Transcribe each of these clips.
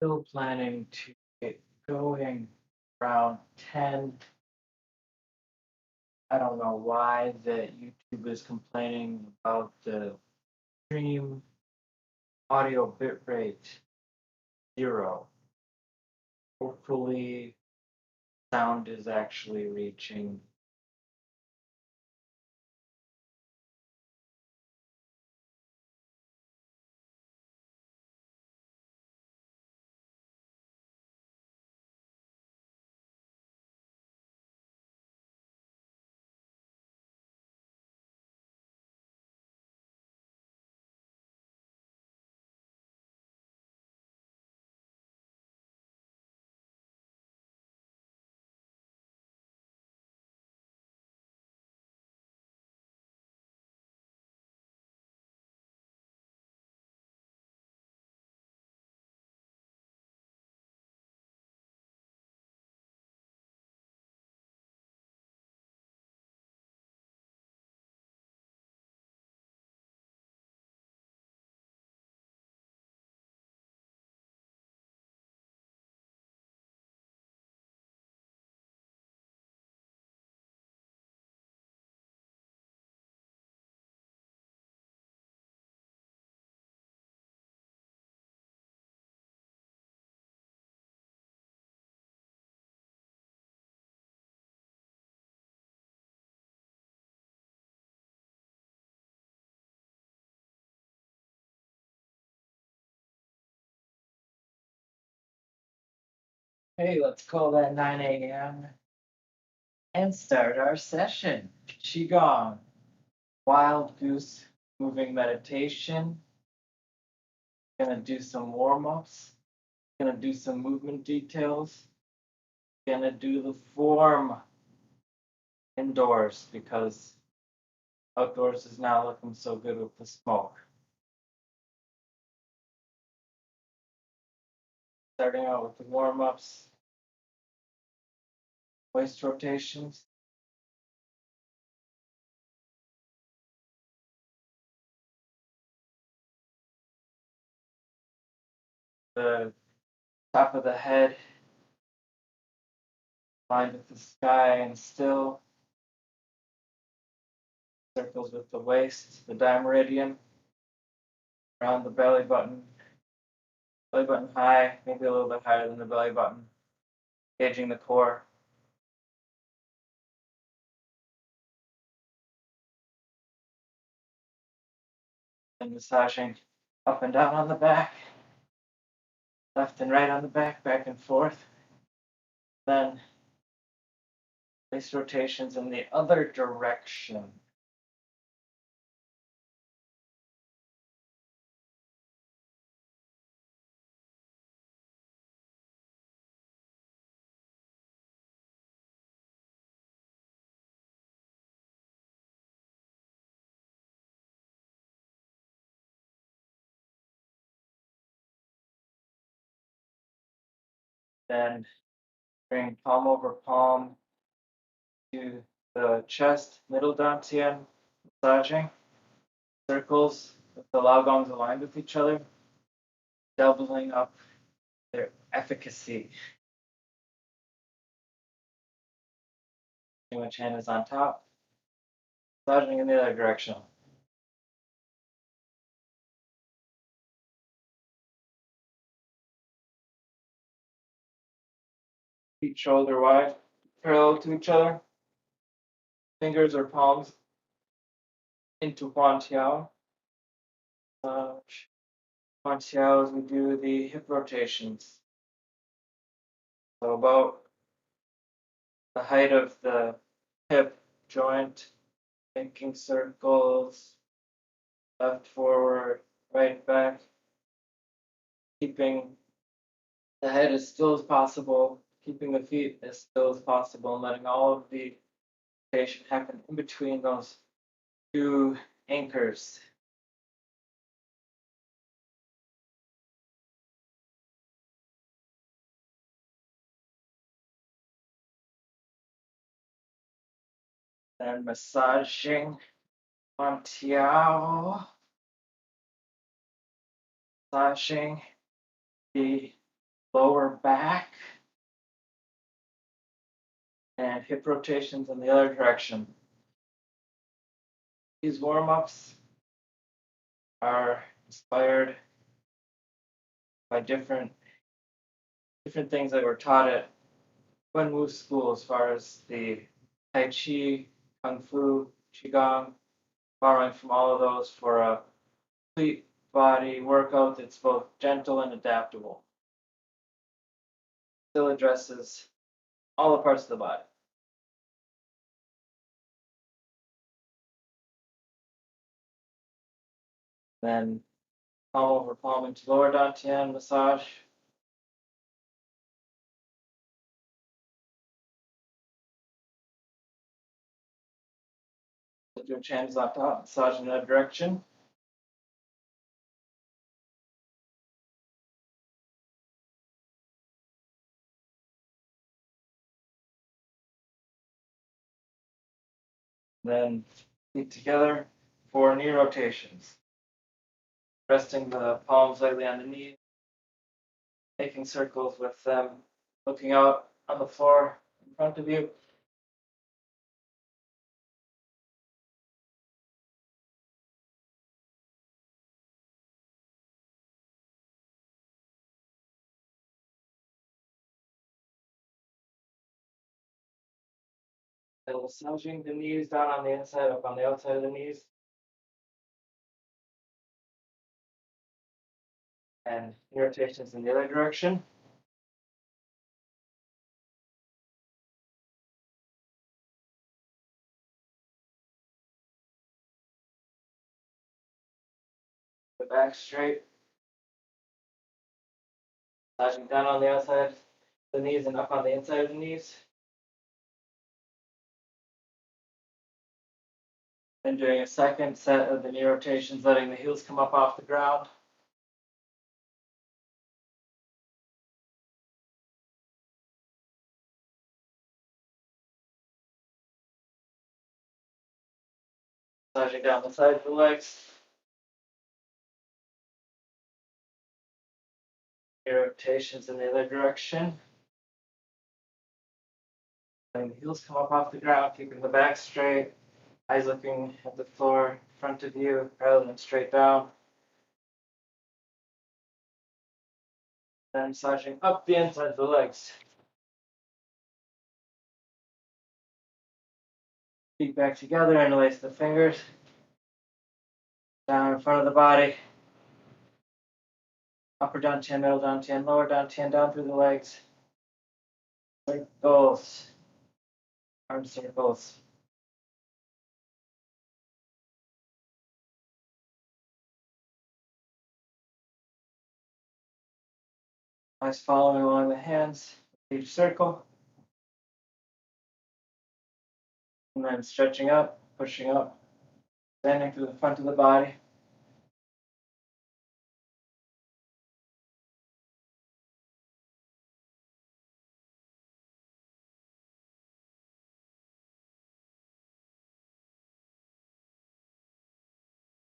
Still planning to get going around 10. I don't know why that YouTube is complaining about the stream audio bitrate 0. Hopefully, sound is actually reaching. Hey, let's call that 9 a.m. and start our session. Qigong, Wild Goose moving meditation. Gonna do some warm ups. Gonna do some movement details. Gonna do the form indoors because outdoors is not looking so good with the smoke. Starting out with the warm ups, waist rotations. The top of the head lined with the sky and still. Circles with the waist, the dimeridian around the belly button high, maybe a little bit higher than the belly button, engaging the core. And massaging up and down on the back, left and right on the back and forth. Then waist rotations in the other direction. Then bring palm over palm to the chest, middle dantian, massaging circles with the laogongs aligned with each other, doubling up their efficacy. Which hand is on top, massaging in the other direction. Feet shoulder wide, parallel to each other. Fingers or palms into Huan Tiao. Huan Tiao as we do the hip rotations. So about the height of the hip joint, making circles, left forward, right back, keeping the head as still as possible, keeping the feet as still as possible, and letting all of the rotation happen in between those two anchors. And massaging on Tiao, massaging the lower back, and hip rotations in the other direction. These warm-ups are inspired by different things that were taught at Kung Fu school as far as the Tai Chi, Kung Fu, Qigong, borrowing from all of those for a complete body workout that's both gentle and adaptable. Still addresses all the parts of the body. Then palm over palm into lower dantian massage. With your hands locked out, massage in that direction. Then feet together for knee rotations. Resting the palms lightly on the knees, making circles with them, looking out on the floor in front of you. And massaging the knees down on the inside, up on the outside of the knees. And knee rotations in the other direction. The back straight. Massaging down on the outside of the knees and up on the inside of the knees. And doing a second set of the knee rotations, letting the heels come up off the ground. Massaging down the sides of the legs. Knee rotations in the other direction. Letting the heels come up off the ground, keeping the back straight. Eyes looking at the floor in front of you rather than straight down. Then massaging up the inside of the legs. Feet back together, interlace the fingers. Down in front of the body. Upper dantian, middle dantian, lower dantian, down through the legs. Circles. Arm circles. Eyes following along the hands, each circle. And then stretching up, pushing up, bending through the front of the body.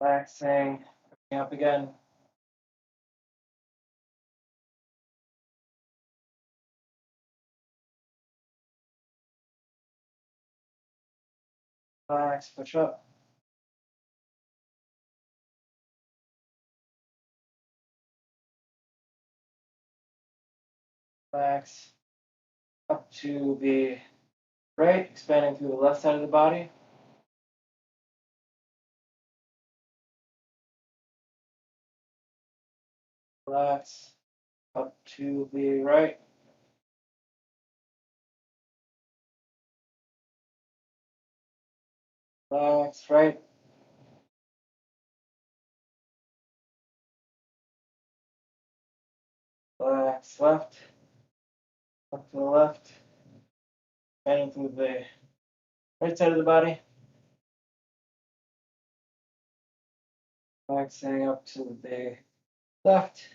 Relaxing, pushing up again. Relax, push up. Relax. Up to the right, expanding through the left side of the body. Relax. Up to the right. Relax, right. Relax, left. Up to the left. Expanding through the right side of the body. Relaxing up to the left.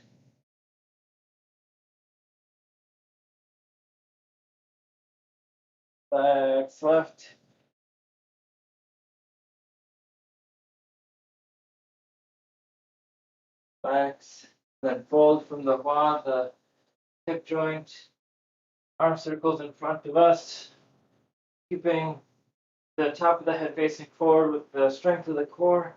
Relax, left. Relax. Then fold from the hip hip joint, arm circles in front of us, keeping the top of the head facing forward with the strength of the core,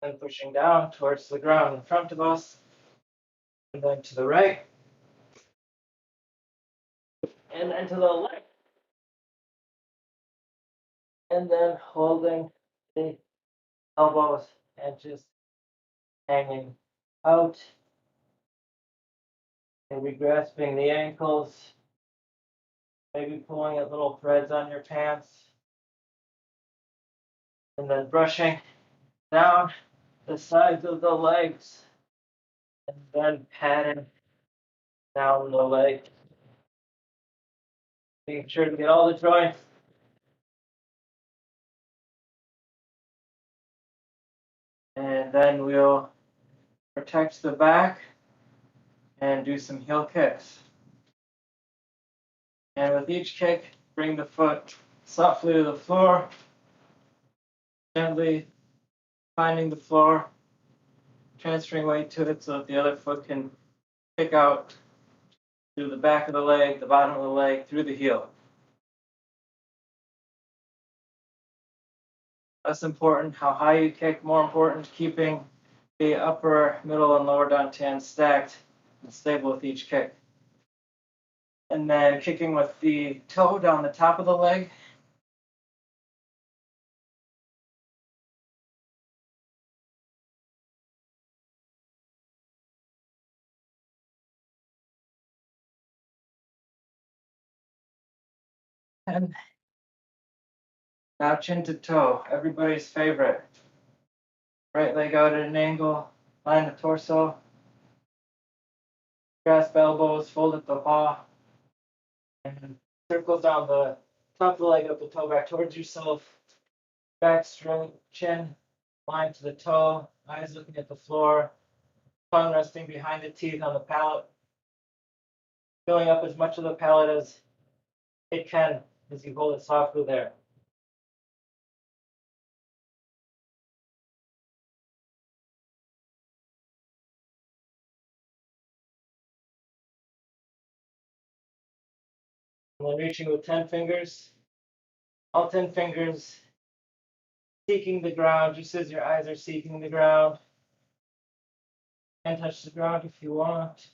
and pushing down towards the ground in front of us, and then to the right, and then to the left, and then holding the elbows and just hanging out, maybe grasping the ankles, maybe pulling at little threads on your pants, and then brushing down the sides of the legs, and then patting down the leg, making sure to get all the joints. And then we'll protect the back and do some heel kicks. And with each kick, bring the foot softly to the floor, gently finding the floor, transferring weight to it so that the other foot can kick out through the back of the leg, the bottom of the leg, through the heel. Less important how high you kick, more important keeping the upper, middle, and lower dantian stacked and stable with each kick. And then kicking with the toe down the top of the leg. And now chin to toe, everybody's favorite. Right leg out at an angle, line the torso, grasp elbows, fold at the paw, and circle down the top of the leg up the toe back towards yourself. Back straight, chin, line to the toe, eyes looking at the floor, tongue resting behind the teeth on the palate, filling up as much of the palate as it can as you hold it softly there. And then reaching with 10 fingers, all 10 fingers seeking the ground, just as your eyes are seeking the ground. And touch the ground if you want.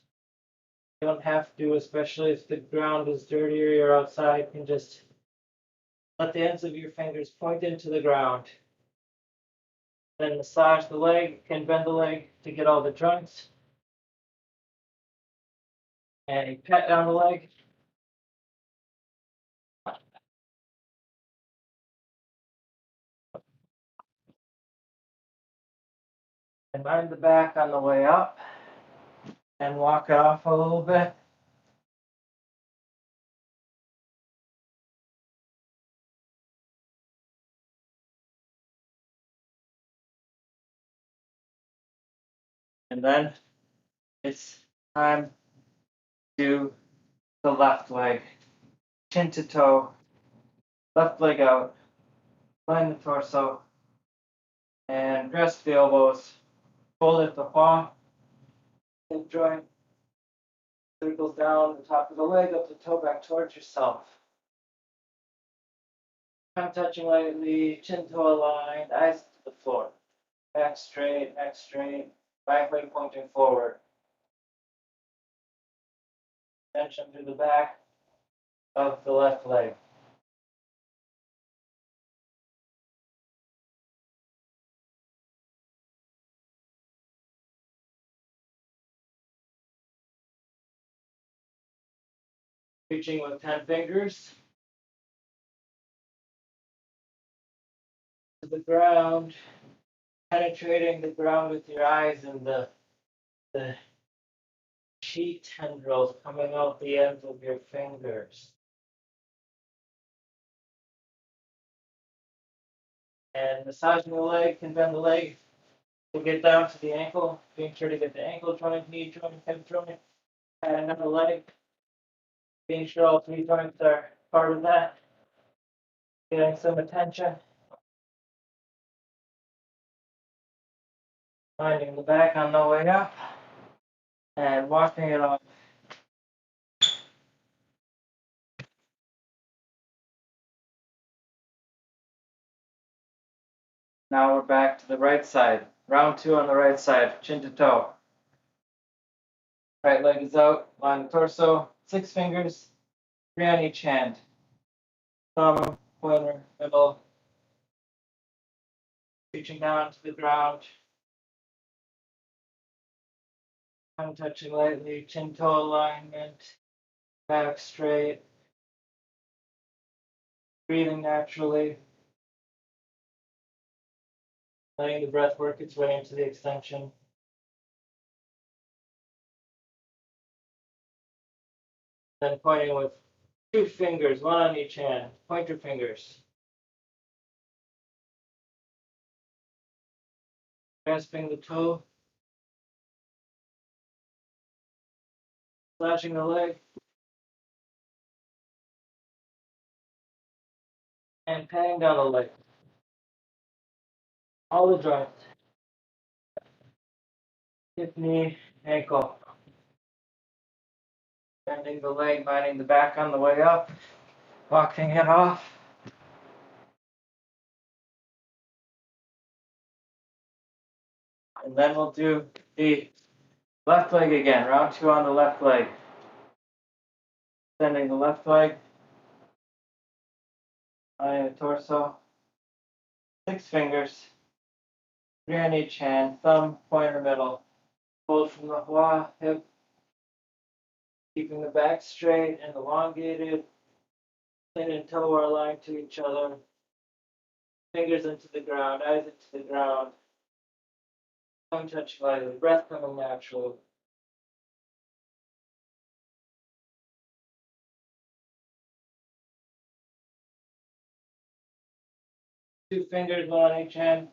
You don't have to, especially if the ground is dirty or you're outside. You can just let the ends of your fingers point into the ground. Then massage the leg. You can bend the leg to get all the joints. And you pat down the leg. And mind the back on the way up. And walk it off a little bit. And then it's time to do the left leg. Chin to toe. Left leg out. Line the torso. And grasp the elbows. Fold at the paw. Hip joint. Circles down the top of the leg, up the toe back towards yourself. Tongue touching lightly, chin toe aligned, eyes to the floor. Back straight, back leg pointing forward. Tension through the back of the left leg. Reaching with 10 fingers to the ground, penetrating the ground with your eyes and the chi tendrils coming out the ends of your fingers. And massaging the leg, can bend the leg to get down to the ankle, being sure to get the ankle joint, knee joint, hip joint, and another leg, being sure all three joints are part of that, getting some attention, finding the back on the way up. and walking it off. Now we're back to the right side. Round two on the right side, chin to toe. Right leg is out, line the torso, 6 fingers, 3 on each hand. Thumb, pointer, middle, reaching down to the ground. Tongue touching lightly, chin toe alignment, back straight. Breathing naturally. Letting the breath work its way into the extension. Then pointing with 2 fingers, 1 on each hand, pointer fingers. Grasping the toe, slashing the leg, and patting down the leg. All the joints. Hip, knee, ankle. Bending the leg, binding the back on the way up, walking it off. And then we'll do the left leg again, round two on the left leg. Extending the left leg, lining the torso, 6 fingers, 3 on each hand, thumb, pointer, middle. Hold from the hip, keeping the back straight and elongated. Chin and toe are aligned to each other. Fingers into the ground, eyes into the ground. Tongue touching lightly, breath coming natural. Two fingers, 1 on each hand,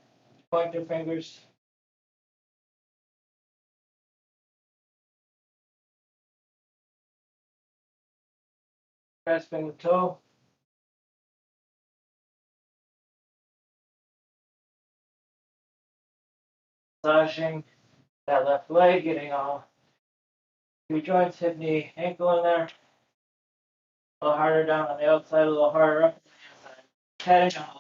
pointer fingers. Grasping the toe. Massaging that left leg, getting all 2 joints, hip, knee, ankle in there. A little harder down on the outside, a little harder up on the inside. Patting on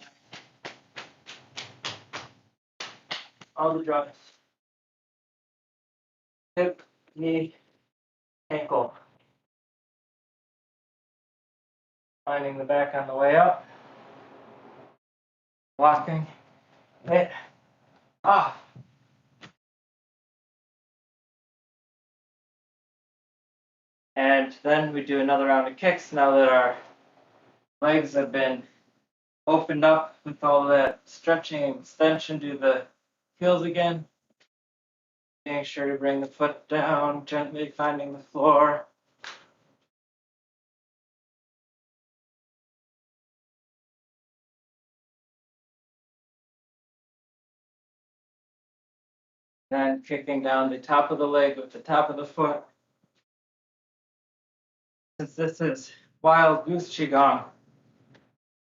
all the joints. Hip, knee, ankle. Finding the back on the way up. Walking it off. And then we do another round of kicks now that our legs have been opened up with all that stretching and extension. Do the heels again. Making sure to bring the foot down, gently finding the floor. Then kicking down the top of the leg with the top of the foot. Since this is wild goose qigong,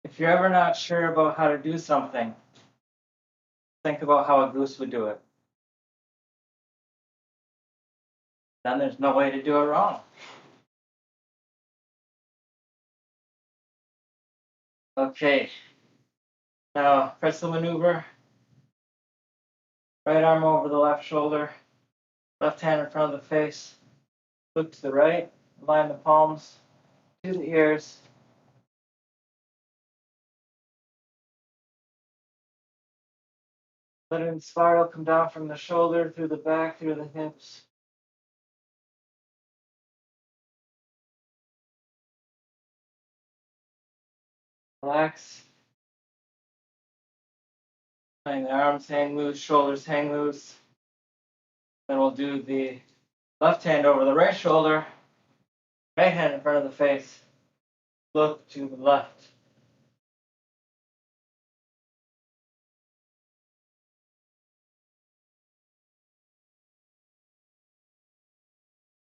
if you're ever not sure about how to do something, think about how a goose would do it. Then there's no way to do it wrong. Okay. Now pretzel maneuver. Right arm over the left shoulder. Left hand in front of the face. Look to the right. Align the palms to the ears. Letting the spiral come down from the shoulder, through the back, through the hips. Relax. Letting the arms hang loose, shoulders hang loose. Then we'll do the left hand over the right shoulder, right hand in front of the face. Look to the left.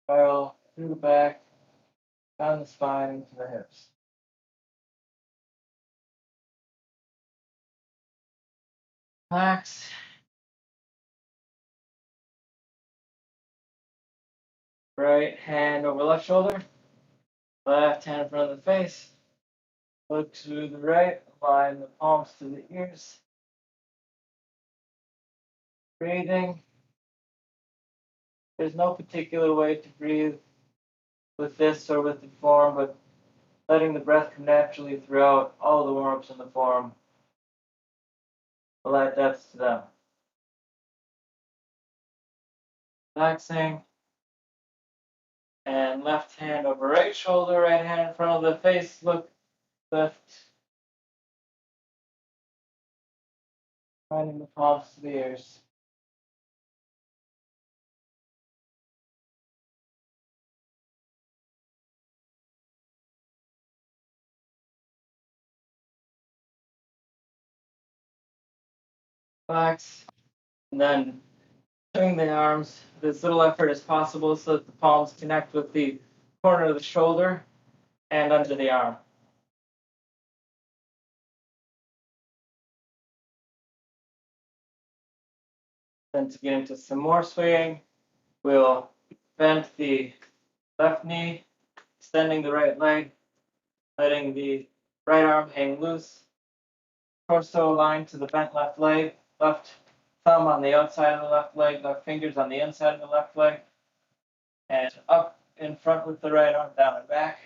Spiral through the back, down the spine, into the hips. Relax. Right hand over left shoulder. Left hand in front of the face. Look to the right. Align the palms to the ears. Breathing. There's no particular way to breathe with this or with the form, but letting the breath come naturally throughout all the warm-ups in the form will add depth to them. Relaxing. And left hand over right shoulder, right hand in front of the face. Look left. Finding the palms to the ears. Relax. And then swing the arms with as little effort as possible so that the palms connect with the corner of the shoulder and under the arm. Then to get into some more swinging, we'll bend the left knee, extending the right leg, letting the right arm hang loose, torso aligned to the bent left leg, left thumb on the outside of the left leg, left fingers on the inside of the left leg, and up in front with the right arm, down and back.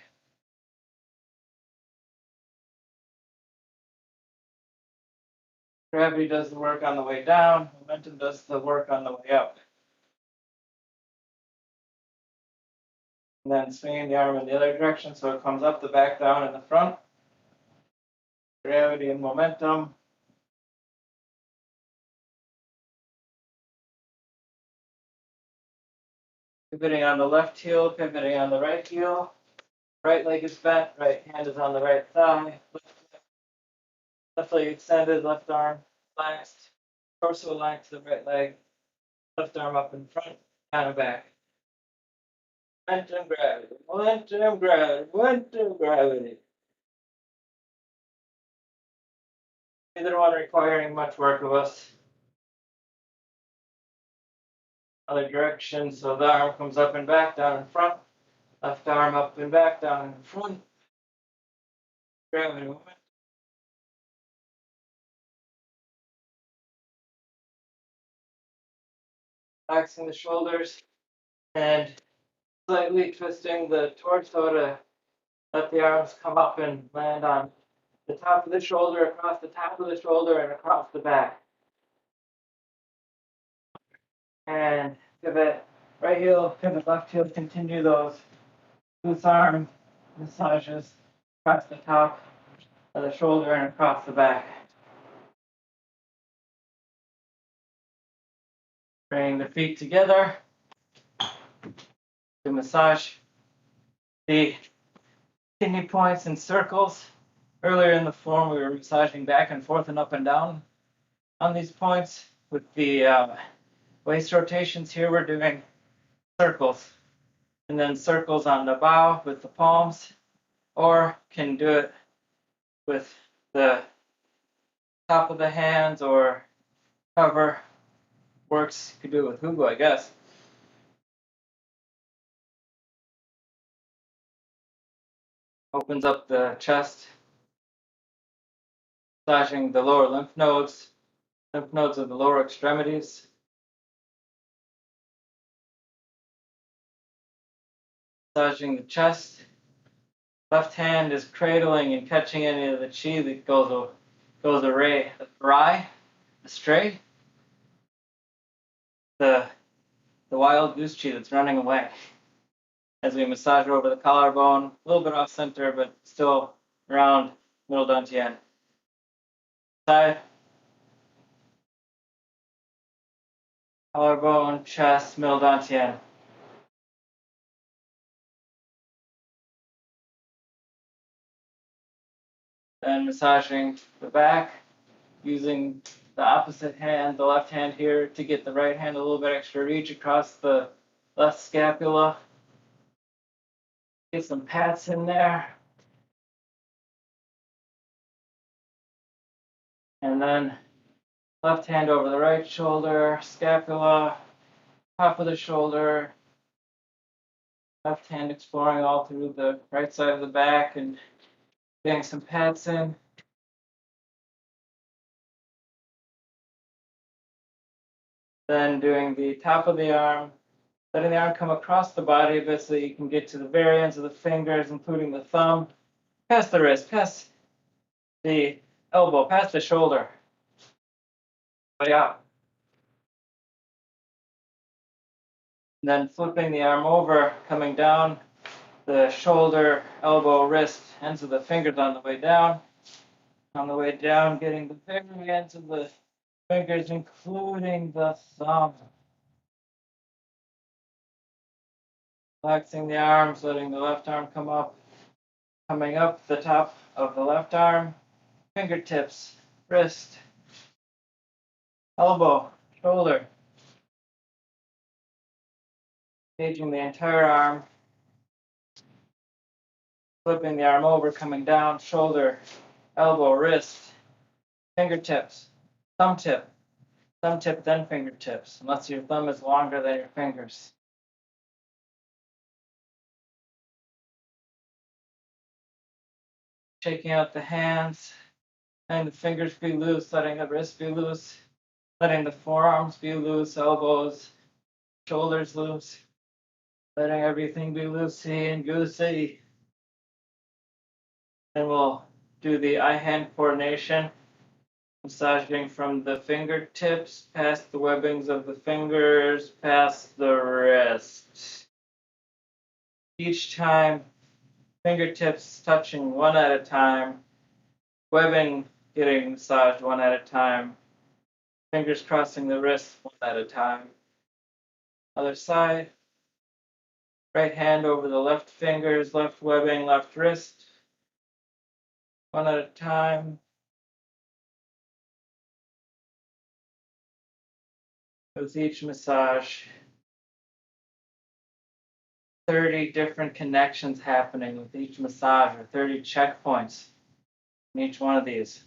Gravity does the work on the way down, momentum does the work on the way up. And then swinging the arm in the other direction so it comes up the back, down, and the front. Gravity and momentum. Pivoting on the left heel, pivoting on the right heel. Right leg is bent, right hand is on the right thigh. Left leg extended, left arm relaxed. Torso aligned to the right leg. Left arm up in front, down and back. Momentum gravity, momentum gravity, momentum gravity. Neither one requiring much work of us. Other direction, so the arm comes up and back, down in front. Left arm up and back, down in front. Gravity movement. Relaxing the shoulders and slightly twisting the torso to let the arms come up and land on the top of the shoulder, across the top of the shoulder, and across the back. And pivot right heel, pivot left heel, continue those loose arm massages across the top of the shoulder and across the back. Bring the feet together to massage the kidney points in circles. Earlier in the form, we were massaging back and forth and up and down on these points. With the waist rotations here, we're doing circles. And then circles on the bow with the palms, or can do it with the top of the hands or however works. You could do it with Hugo, I guess. Opens up the chest, massaging the lower lymph nodes of the lower extremities. Massaging the chest. Left hand is cradling and catching any of the chi that goes astray. The wild goose chi that's running away. As we massage over the collarbone, a little bit off center, but still around middle dantian. Side. Collarbone, chest, middle dantian. Then massaging the back, using the opposite hand, the left hand here, to get the right hand a little bit extra reach across the left scapula. Get some pats in there. And then left hand over the right shoulder, scapula, top of the shoulder, Left hand exploring all through the right side of the back and getting some pats in. Then doing the top of the arm, letting the arm come across the body a bit so you can get to the very ends of the fingers, including the thumb, past the wrist, past the elbow, past the shoulder. Way out. And then flipping the arm over, coming down the shoulder, elbow, wrist, ends of the fingers on the way down. On the way down, getting the very ends of the fingers, including the thumb. Flexing the arms, letting the left arm come up. Coming up the top of the left arm, fingertips, wrist, elbow, shoulder. Engaging the entire arm. Flipping the arm over, coming down, shoulder, elbow, wrist, fingertips, thumb tip, then fingertips, unless your thumb is longer than your fingers. Shaking out the hands, letting the fingers be loose, letting the wrist be loose, letting the forearms be loose, elbows, shoulders loose, letting everything be loosey and goosey. Then we'll do the eye-hand coordination, massaging from the fingertips, past the webbings of the fingers, past the wrist. Each time, fingertips touching one at a time, webbing getting massaged one at a time, fingers crossing the wrist one at a time. Other side, right hand over the left fingers, left webbing, left wrist, one at a time. With each massage, 30 different connections happening with each massage, or 30 checkpoints in each one of these.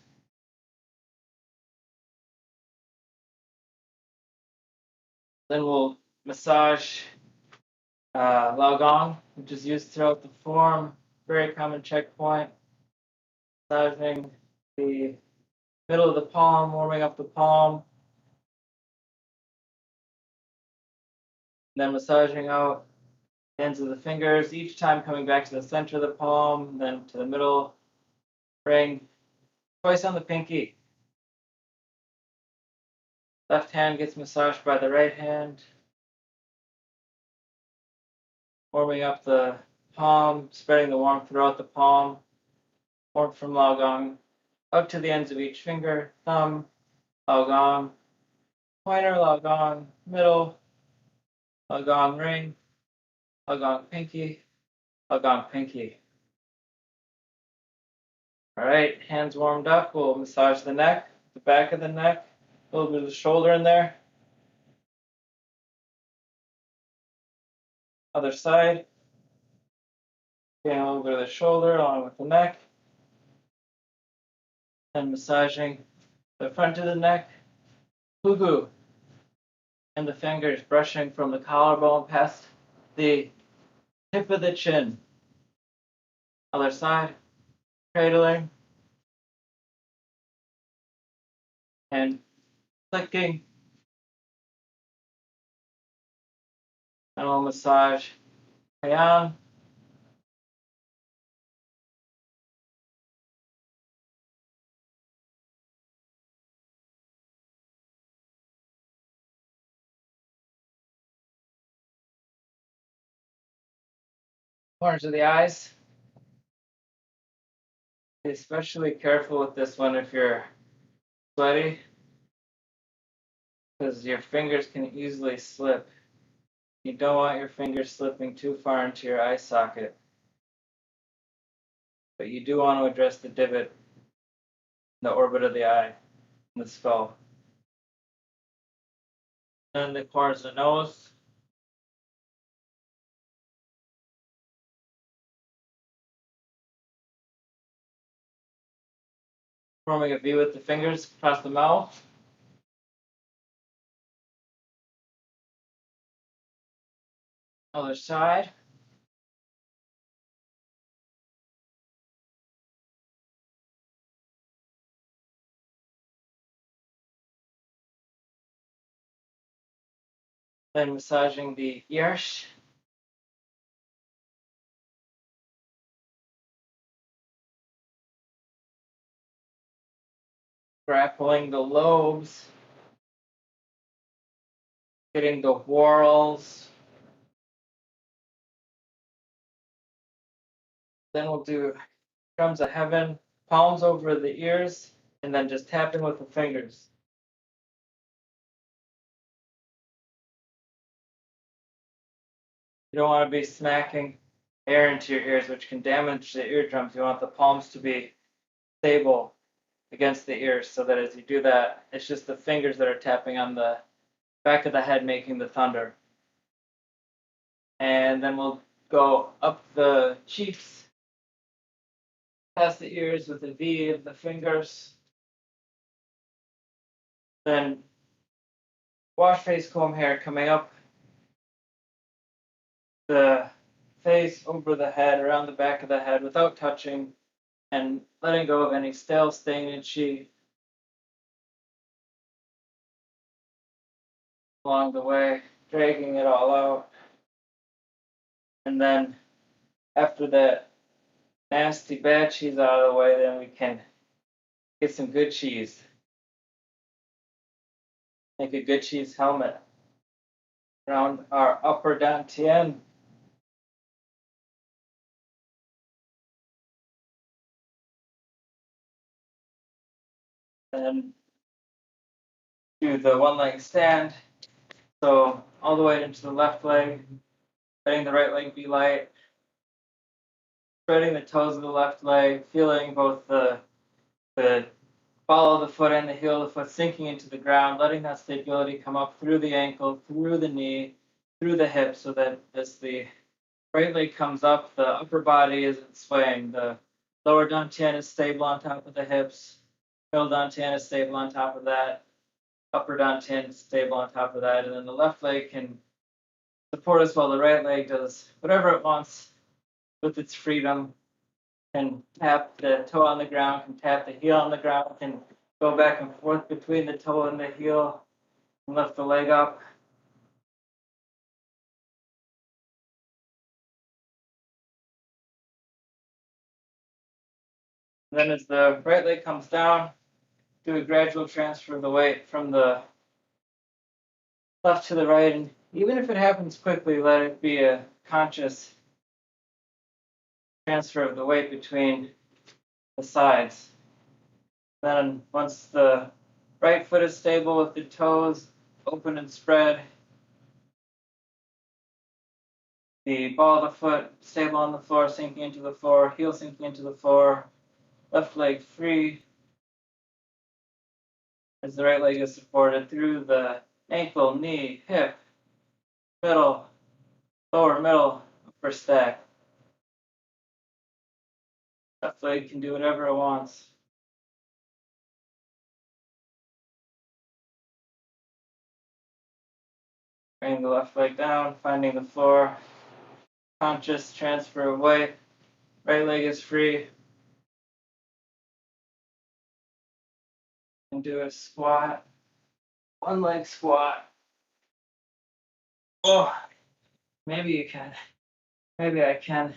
Then we'll massage Laogong, which is used throughout the form, very common checkpoint. Massaging the middle of the palm, warming up the palm. Then massaging out the ends of the fingers, each time coming back to the center of the palm, then to the middle ring, twice on the pinky. Left hand gets massaged by the right hand, warming up the palm, spreading the warmth throughout the palm, warmth from Laogong, up to the ends of each finger, thumb, Laogong, pointer, Laogong, middle, Laogong ring, Laogong pinky, Laogong pinky. All right, hands warmed up, we'll massage the neck, the back of the neck, a little bit of the shoulder in there. Other side, getting a little bit of the shoulder along with the neck. And massaging the front of the neck, hugu, and the fingers brushing from the collarbone past the tip of the chin. Other side, cradling and flicking. And we'll massage Heian. Corners of the eyes. Be especially careful with this one if you're sweaty, because your fingers can easily slip. You don't want your fingers slipping too far into your eye socket. But you do want to address the divot in the orbit of the eye, in the skull. And the corners of the nose. Forming a V with the fingers across the mouth. Other side. Then massaging the ears. Grappling the lobes. Getting the whorls. Then we'll do drums of heaven, palms over the ears, and then just tapping with the fingers. You don't want to be smacking air into your ears, which can damage the eardrums. You want the palms to be stable against the ears so that as you do that, it's just the fingers that are tapping on the back of the head making the thunder. And then we'll go up the cheeks, past the ears with the V of the fingers. Then wash face comb hair coming up the face over the head, around the back of the head without touching and letting go of any stale, stagnant chi along the way, dragging it all out. And then after that nasty bad cheese out of the way, then we can get some good cheese. Make a good cheese helmet around our upper dantian. And do the one leg stand. So all the way into the left leg, letting the right leg be light, spreading the toes of the left leg, feeling both the ball of the foot and the heel of the foot sinking into the ground, letting that stability come up through the ankle, through the knee, through the hip, so that as the right leg comes up, the upper body isn't swaying. The lower dantian is stable on top of the hips, middle dantian is stable on top of that, upper dantian is stable on top of that, and then the left leg can support us while the right leg does whatever it wants with its freedom. Can tap the toe on the ground, can tap the heel on the ground, can go back and forth between the toe and the heel, and lift the leg up. And then as the right leg comes down, do a gradual transfer of the weight from the left to the right. And even if it happens quickly, let it be a conscious transfer of the weight between the sides. Then once the right foot is stable with the toes open and spread, the ball of the foot stable on the floor, sinking into the floor, heel sinking into the floor, left leg free as the right leg is supported through the ankle, knee, hip, middle, lower middle, upper stack. Left leg can do whatever it wants. Bring the left leg down, finding the floor. Conscious transfer of weight. Right leg is free. And do a squat. One leg squat. Oh, maybe you can. Maybe I can.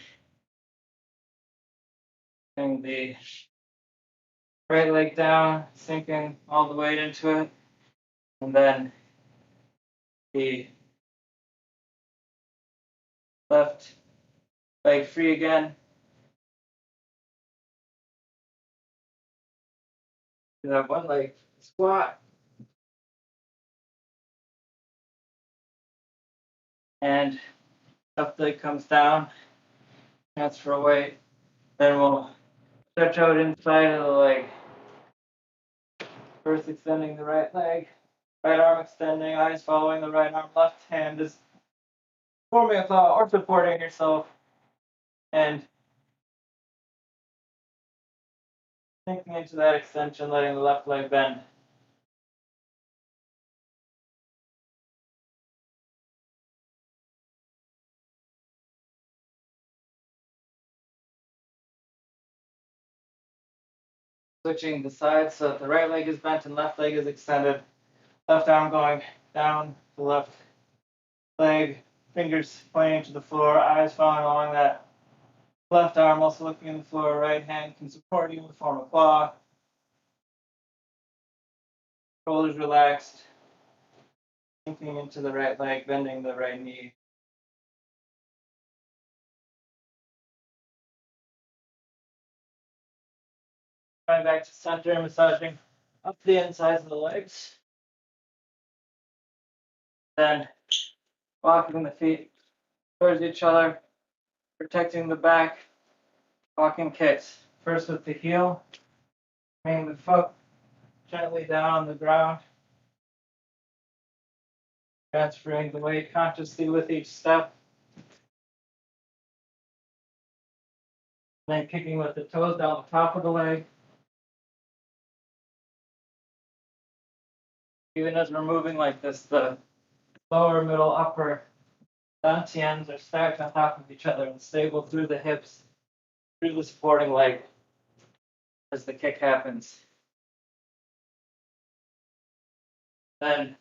Bring the right leg down, sinking all the weight into it. And then the left leg free again. Do that one leg squat. And left leg comes down. Transfer weight. Then we'll stretch out inside of the leg. First extending the right leg. Right arm extending, eyes following the right arm. Left hand is forming a claw or supporting yourself. And sinking into that extension, letting the left leg bend. Switching the sides so that the right leg is bent and left leg is extended. Left arm going down to left leg, fingers pointing to the floor, eyes following along that left arm, also looking at the floor. Right hand can support you, form a claw. Shoulders relaxed, sinking into the right leg, bending the right knee. Coming back to center, massaging up the insides of the legs. Then walking the feet towards each other, protecting the back. Walking kicks. First with the heel, bring the foot gently down on the ground, transferring the weight consciously with each step. Then kicking with the toes down the top of the leg. Even as we're moving like this, the lower, middle, upper dantians are stacked on top of each other and stable through the hips, through the supporting leg as the kick happens. Then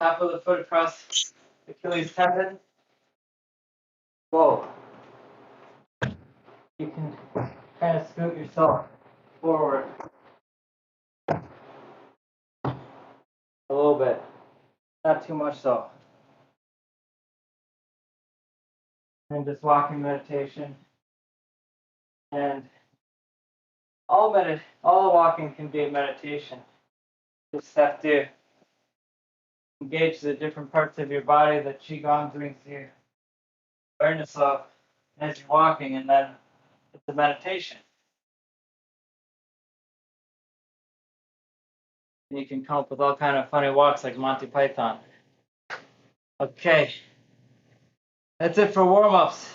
top of the foot across Achilles tendon. Whoa. You can kind of scoot yourself forward a little bit, not too much so. And just walking meditation. And all the walking can be a meditation. You just have to engage the different parts of your body that Qigong brings you awareness of as you're walking, and then it's a meditation. And you can come up with all kind of funny walks like Monty Python. Okay. That's it for warm-ups.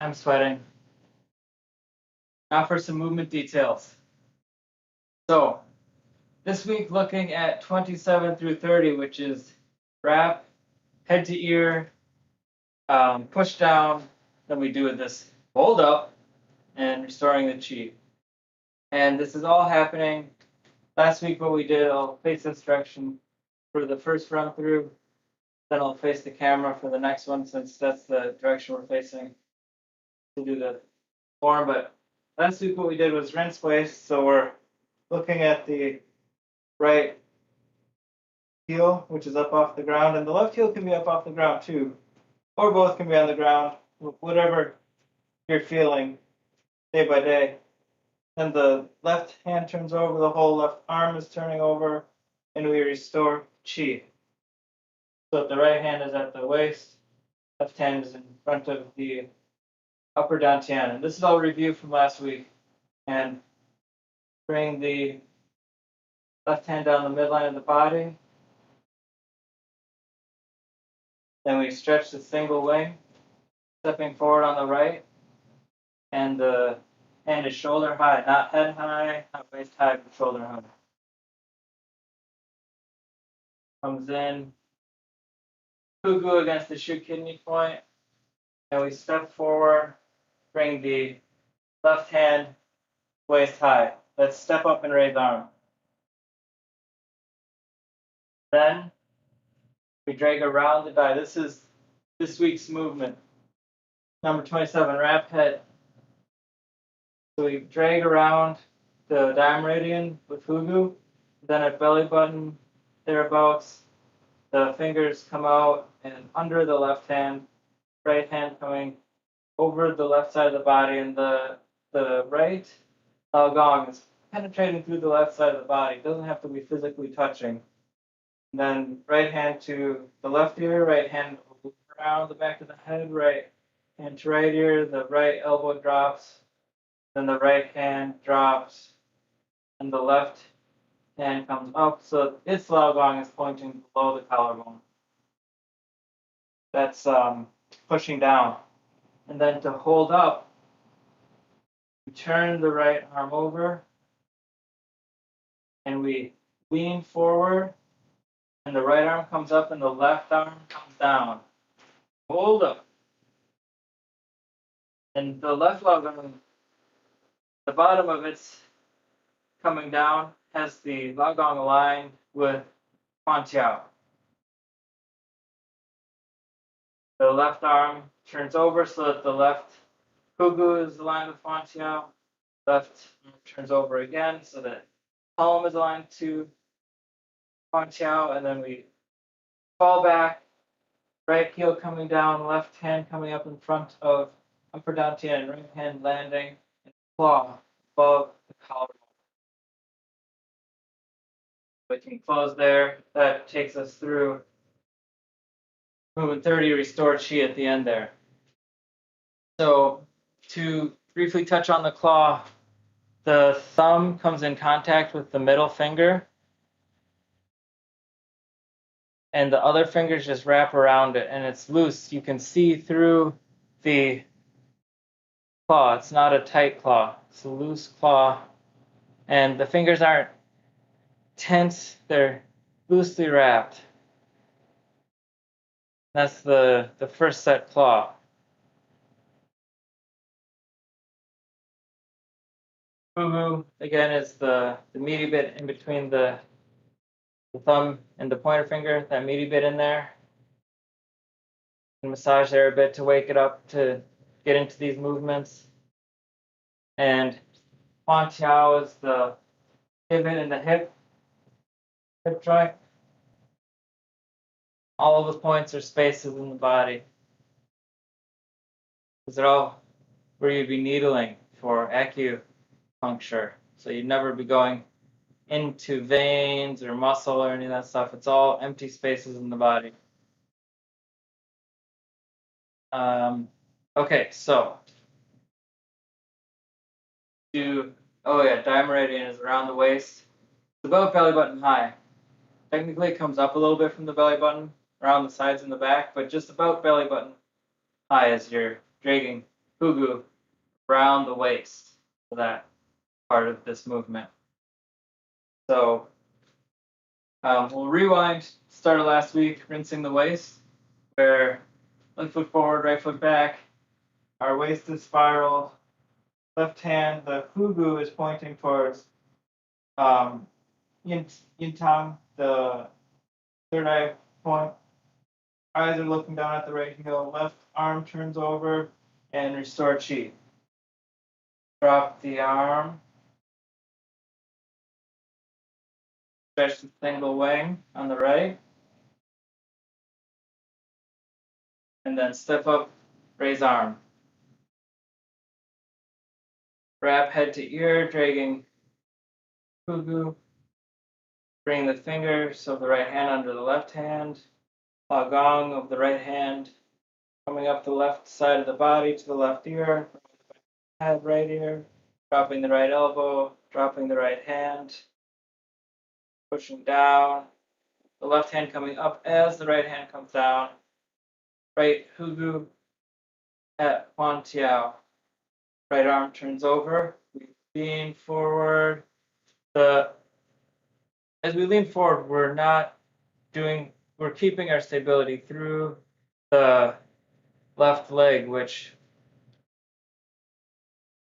I'm sweating. Now for some movement details. So, this week looking at 27 through 30, which is wrap, head to ear, push down, then we do this hold up, and restoring the chi. And this is all happening. Last week what we did, I'll face this direction for the first run through, then I'll face the camera for the next one since that's the direction we're facing to do the form. But last week what we did was rinse waist, so we're looking at the right heel, which is up off the ground, and the left heel can be up off the ground too, or both can be on the ground, whatever you're feeling day by day. Then the left hand turns over, the whole left arm is turning over, and we restore chi. So if the right hand is at the waist, left hand is in front of the upper dantian. And this is all review from last week. And bring the left hand down the midline of the body. Then we stretch the single wing, stepping forward on the right. And the hand is shoulder high, not head high, not waist high, but shoulder high. Comes in, Fugu against the shoe kidney point. And we step forward, bring the left hand waist high. Let's step up and raise arm. Then we drag around the thigh. This is this week's movement. Number 27, wrap head. So we drag around the dime meridian with Fugu. Then at belly button, thereabouts, the fingers come out and under the left hand, right hand coming over the left side of the body, and the right gong is penetrating through the left side of the body. It doesn't have to be physically touching. And then right hand to the left ear, right hand around the back of the head, right hand to right ear, the right elbow drops, then the right hand drops, and the left hand comes up. So its lao gong is pointing below the collarbone. That's pushing down. And then to hold up, we turn the right arm over, and we lean forward, and the right arm comes up and the left arm comes down. Hold up. And the left leg, the bottom of it's coming down, has the lagong aligned with Quan Tiao. The left arm turns over so that the left Hugu is aligned with Huantiao. Left turns over again so that palm is aligned to Huantiao, and then we fall back, right heel coming down, left hand coming up in front of upper dantian, and right hand landing in claw above the collarbone. We can close there. That takes us through movement 30, restore chi at the end there. So to briefly touch on the claw, the thumb comes in contact with the middle finger, and the other fingers just wrap around it, and it's loose. You can see through the claw. It's not a tight claw. It's a loose claw, and the fingers aren't tense. They're loosely wrapped. That's the first set claw. Fugu, again, is the meaty bit in between the thumb and the pointer finger, that meaty bit in there. And massage there a bit to wake it up to get into these movements. And Huantiao is the pivot in the hip joint. All of the points are spaces in the body. These are all where you'd be needling for acupuncture. So you'd never be going into veins or muscle or any of that stuff. It's all empty spaces in the body. Okay, so diameridian is around the waist. It's about belly button high. Technically, it comes up a little bit from the belly button, around the sides and the back, but just about belly button high as you're dragging Fugu around the waist for that part of this movement. So we'll rewind, started last week, rinsing the waist, where left foot forward, right foot back, our waist is spiraled, left hand, the Fugu is pointing towards Yin Tang, the third eye point. Eyes are looking down at the right heel, left arm turns over, and restore chi. Drop the arm. Stretch the single wing on the right. And then step up, raise arm. Wrap head to ear, dragging Fugu. Bring the fingers of the right hand under the left hand. Gong of the right hand coming up the left side of the body to the left ear. Head, right ear. Dropping the right elbow, dropping the right hand. Pushing down. The left hand coming up as the right hand comes down. Right Hugu at Huantiao. Right arm turns over. We lean forward. As we lean forward, we're keeping our stability through the left leg, which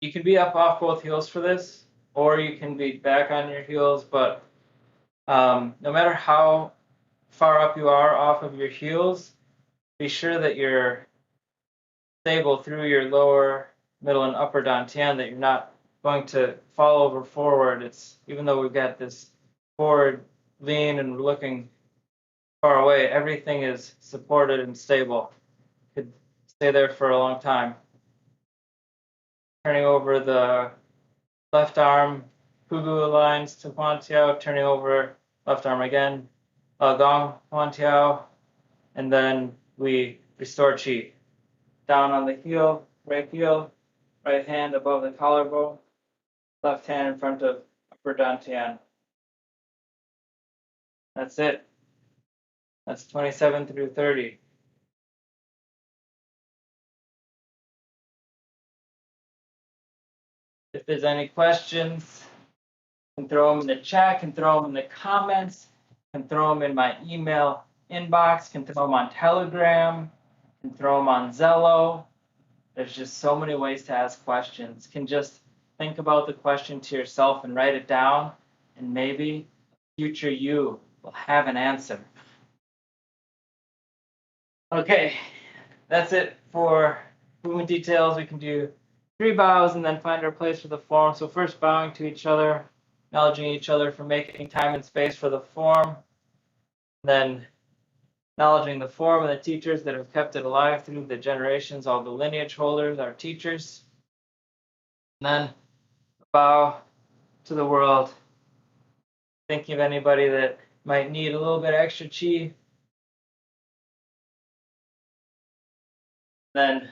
you can be up off both heels for this, or you can be back on your heels, but no matter how far up you are off of your heels, be sure that you're stable through your lower, middle, and upper dantian, that you're not going to fall over forward. It's even though we've got this forward lean and we're looking far away, everything is supported and stable. Could stay there for a long time. Turning over the left arm, Fugu aligns to Huantiao, turning over left arm again, Gong Huantiao, and then we restore chi. Down on the heel, right hand above the collarbone, left hand in front of upper dantian. That's it. That's 27 through 30. If there's any questions, you can throw them in the chat, can throw them in the comments, can throw them in my email inbox, can throw them on Telegram, can throw them on Zello. There's just so many ways to ask questions. Can just think about the question to yourself and write it down, and maybe future you will have an answer. Okay, that's it for movement details. We can do 3 bows and then find our place for the form. So first bowing to each other, acknowledging each other for making time and space for the form. Then acknowledging the form and the teachers that have kept it alive through the generations, all the lineage holders, our teachers. And then bow to the world, thinking of anybody that might need a little bit of extra chi. Then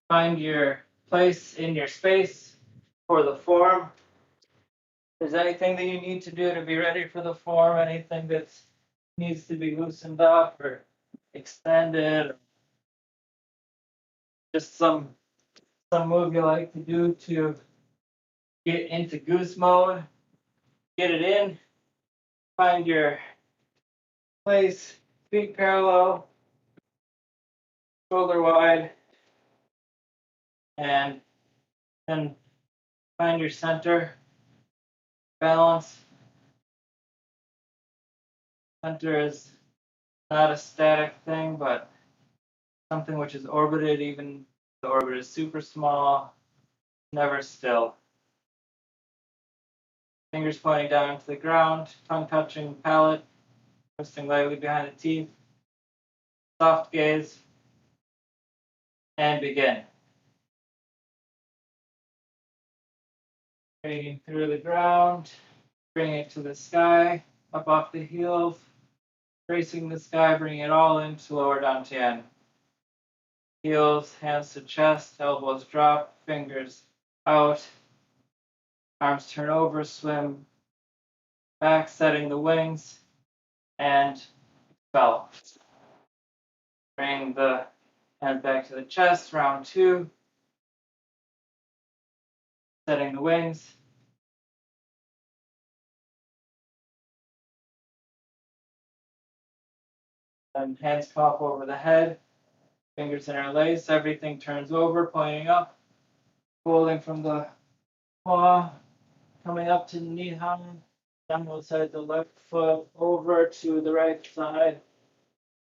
find your place in your space for the form. If there's anything that you need to do to be ready for the form, anything that needs to be loosened up or extended, or just some move you like to do to get into goose mode, get it in, find your place, feet parallel, shoulder wide, and then find your center, balance. Center is not a static thing, but something which is orbited, even the orbit is super small, never still. Fingers pointing down to the ground, tongue touching palate, resting lightly behind the teeth. Soft gaze, and begin. Breathing through the ground, bringing it to the sky, up off the heels, tracing the sky, bringing it all into lower dantian. Heels, hands to chest, elbows drop, fingers out, arms turn over, swim back, setting the wings, and expel. Bring the hand back to the chest, round 2, setting the wings. And hands pop over the head, fingers interlace, everything turns over, pointing up, folding from the paw, coming up to knee high, down both sides, the left foot over to the right side,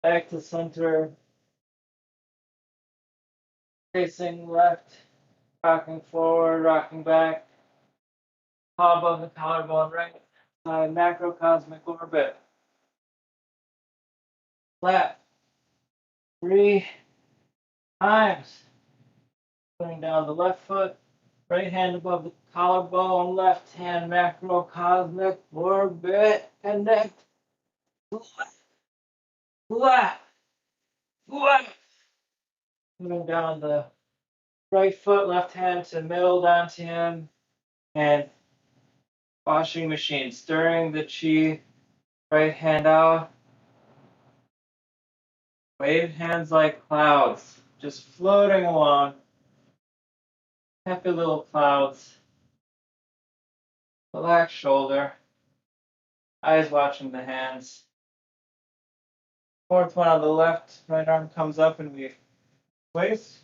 back to center, facing left, rocking forward, rocking back, paw above the collarbone, right side, macrocosmic orbit. Flat 3 times. Putting down the left foot, right hand above the collarbone, left hand macrocosmic orbit, connect, left, left, left. Putting down the right foot, left hand to middle dantian, and washing machine, stirring the chi, right hand out. Wave hands like clouds, just floating along. Happy little clouds. Relaxed shoulder. Eyes watching the hands. Fourth one on the left, right arm comes up and we place.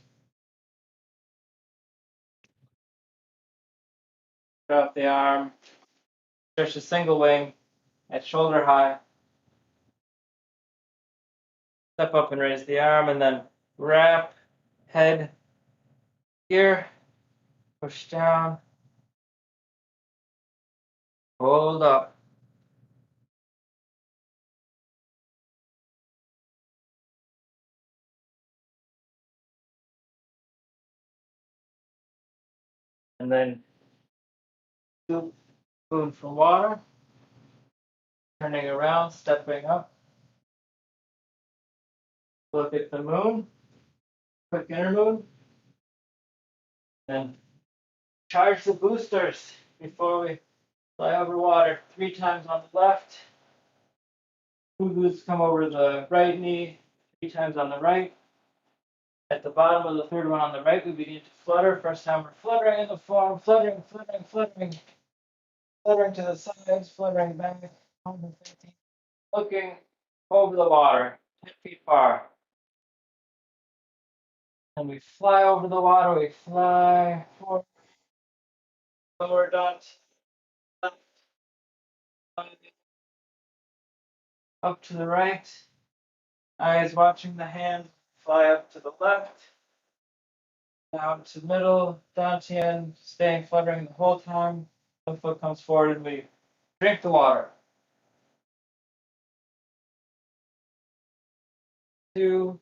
Drop the arm. Stretch a single wing at shoulder high. Step up and raise the arm and then wrap head here. Push down. Hold up. And then scoop spoon for water. Turning around, stepping up. Look at the moon. Quick inner moon. Then charge the boosters before we fly over water. 3 times on the left. 2 boosts come over the right knee. 3 times on the right. At the bottom of the third one on the right, we begin to flutter. First time we're fluttering in the form, fluttering, fluttering, fluttering, fluttering to the sides, fluttering back, 150, looking over the water, 10 feet far. And we fly over the water, we fly forward, lower dot, left, up to the right, eyes watching the hand fly up to the left, down to middle, dantian, staying fluttering the whole time. One foot comes forward and we drink the water. 2.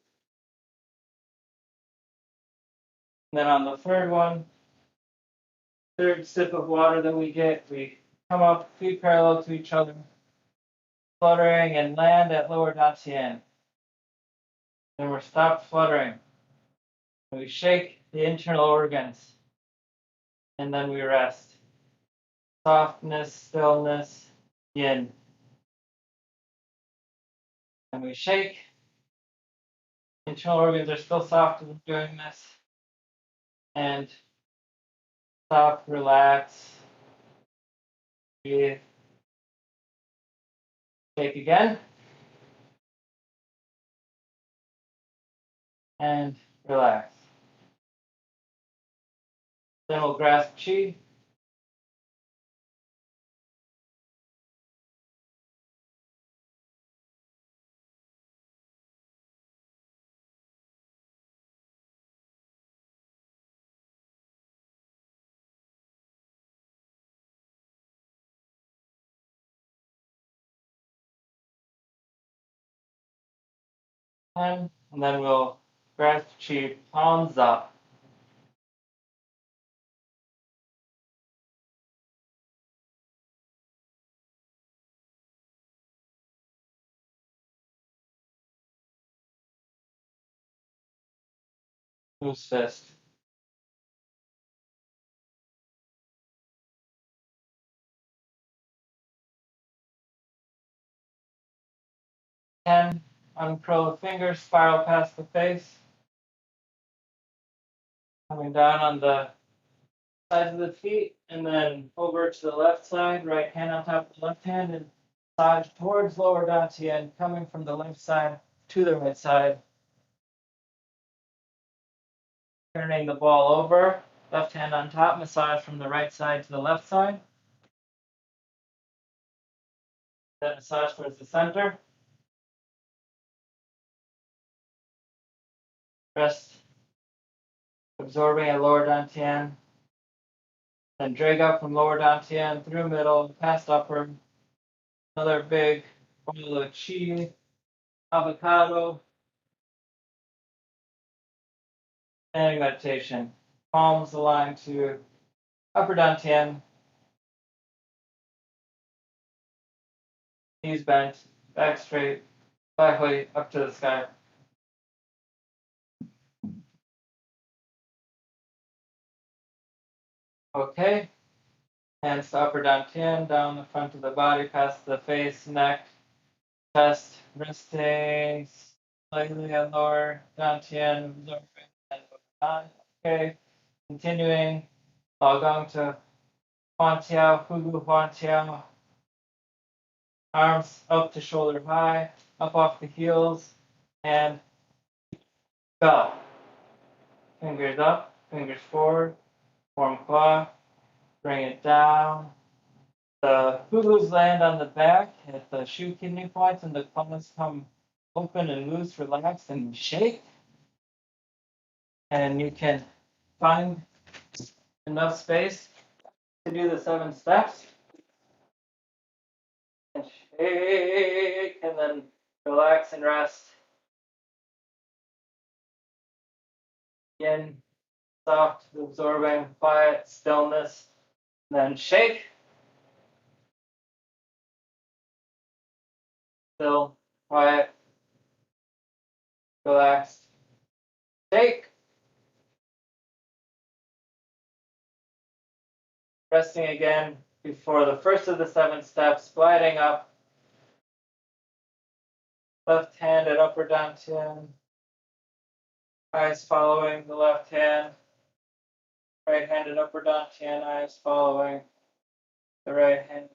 And then on the third one, third sip of water that we get, we come up, feet parallel to each other, fluttering and land at lower dantian. Then we're stopped fluttering. We shake the internal organs, and then we rest. Softness, stillness, yin. And we shake. Internal organs are still soft as we're doing this. And stop, relax, breathe. Shake again. And relax. Then we'll grasp chi. And then we'll grasp chi, palms up. Goose fist. And uncurl the fingers, spiral past the face. Coming down on the sides of the feet, and then over to the left side, right hand on top of the left hand, and massage towards lower dantian, coming from the left side to the right side. Turning the ball over, left hand on top, massage from the right side to the left side. Then massage towards the center. Rest, absorbing at lower dantian. Then drag up from lower dantian through middle, past upper. Another big bowl of chi, avocado, and meditation. Palms aligned to upper dantian, knees bent, back straight, back way up to the sky. Okay. Hands to upper dantian, down the front of the body, past the face, neck, chest, resting slightly at lower dantian, absorbing and moving on. Okay. Continuing, Gong to Huan Tiao, Fugu Huan Tiao. Arms up to shoulder high, up off the heels, and go. Fingers up, fingers forward, form claw, bring it down. The fugus land on the back at the shoe kidney points, and the claws come open and loose, relaxed, and shake. And you can find enough space to do the 7 steps. And shake, and then relax and rest. Again, soft, absorbing, quiet, stillness. Then shake. Still, quiet, relaxed. Shake. Resting again before the first of the 7 steps, gliding up. Left hand at upper dantian. Eyes following the left hand. Right hand at upper dantian, eyes following the right hand.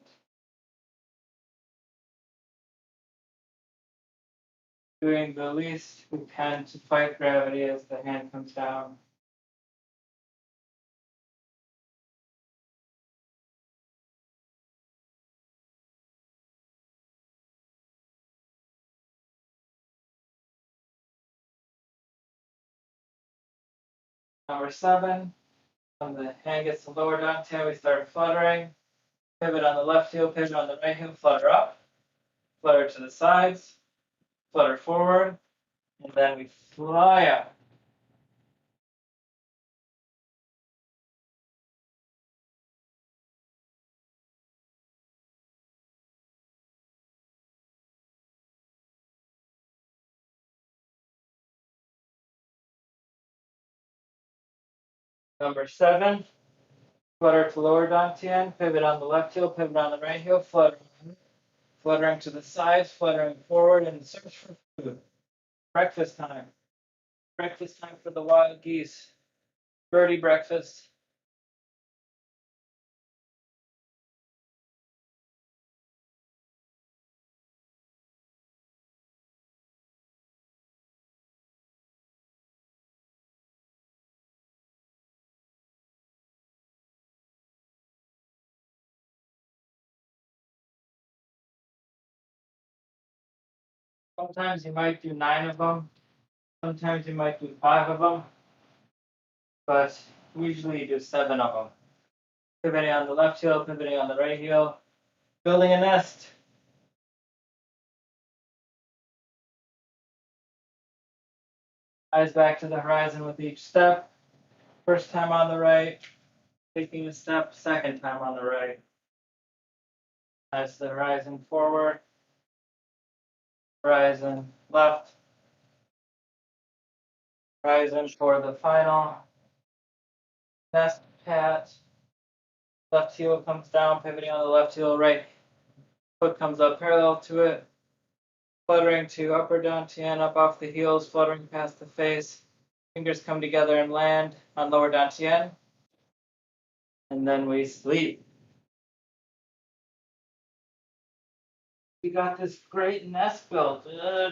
Doing the least we can to fight gravity as the hand comes down. Number 7, when the hand gets the lower dantian, we start fluttering. Pivot on the left heel, pivot on the right heel, flutter up, flutter to the sides, flutter forward, and then we fly up. Number 7, flutter to lower dantian, pivot on the left heel, pivot on the right heel, flutter, fluttering to the sides, fluttering forward, and search for food. Breakfast time. Breakfast time for the wild geese. Birdie breakfast. Sometimes you might do 9 of them. Sometimes you might do 5 of them. But usually you do 7 of them. Pivoting on the left heel, pivoting on the right heel. Building a nest. Eyes back to the horizon with each step. First time on the right. Taking a step, second time on the right. Eyes to the horizon forward. Horizon left. Horizon for the final. Nest pat. Left heel comes down, pivoting on the left heel, right foot comes up parallel to it. Fluttering to upper dantian, up off the heels, fluttering past the face. Fingers come together and land on lower dantian. And then we sleep. We got this great nest built.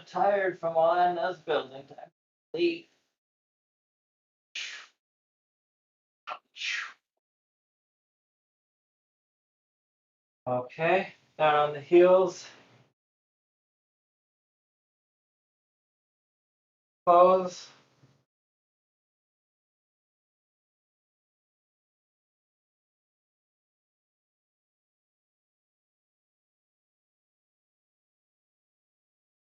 Tired from all that nest building. Time to sleep. Okay, down on the heels. Close.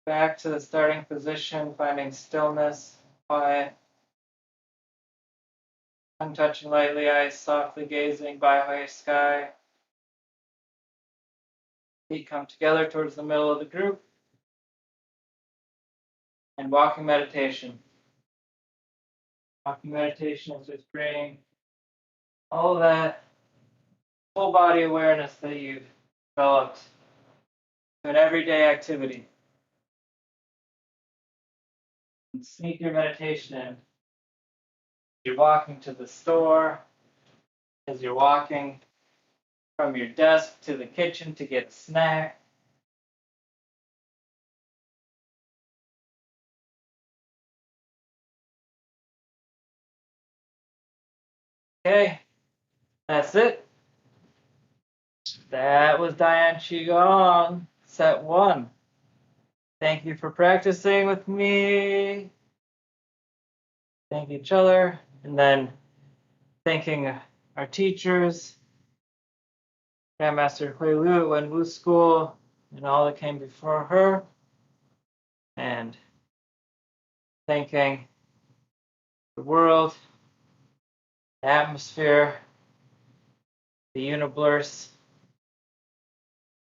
Back to the starting position, finding stillness, quiet. Tongue touching lightly, eyes softly gazing by high sky. Feet come together towards the middle of the group. And walking meditation. Walking meditation is just bringing all that full body awareness that you've developed to an everyday activity. And sneak your meditation in. You're walking to the store, as you're walking from your desk to the kitchen to get a snack. Okay, that's it. That was Diane Qigong, set 1. Thank you for practicing with me. Thank each other, and then thanking our teachers, Grandmaster Hui Lu at Wen Wu School, and all that came before her, and thanking the world, the atmosphere, the universe,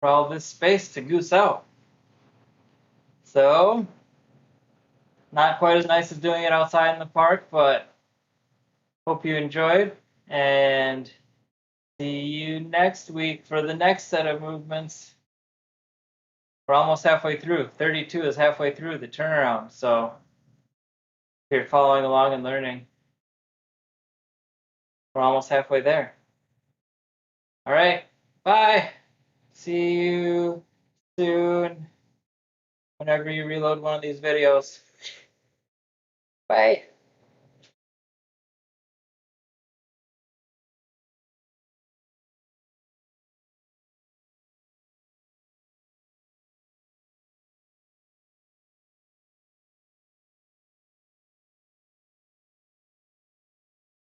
for all this space to goose out. So, not quite as nice as doing it outside in the park, but hope you enjoyed, and see you next week for the next set of movements. We're almost halfway through. 32 is halfway through the turnaround, so if you're following along and learning, we're almost halfway there. All right, bye. See you soon whenever you reload one of these videos. Bye.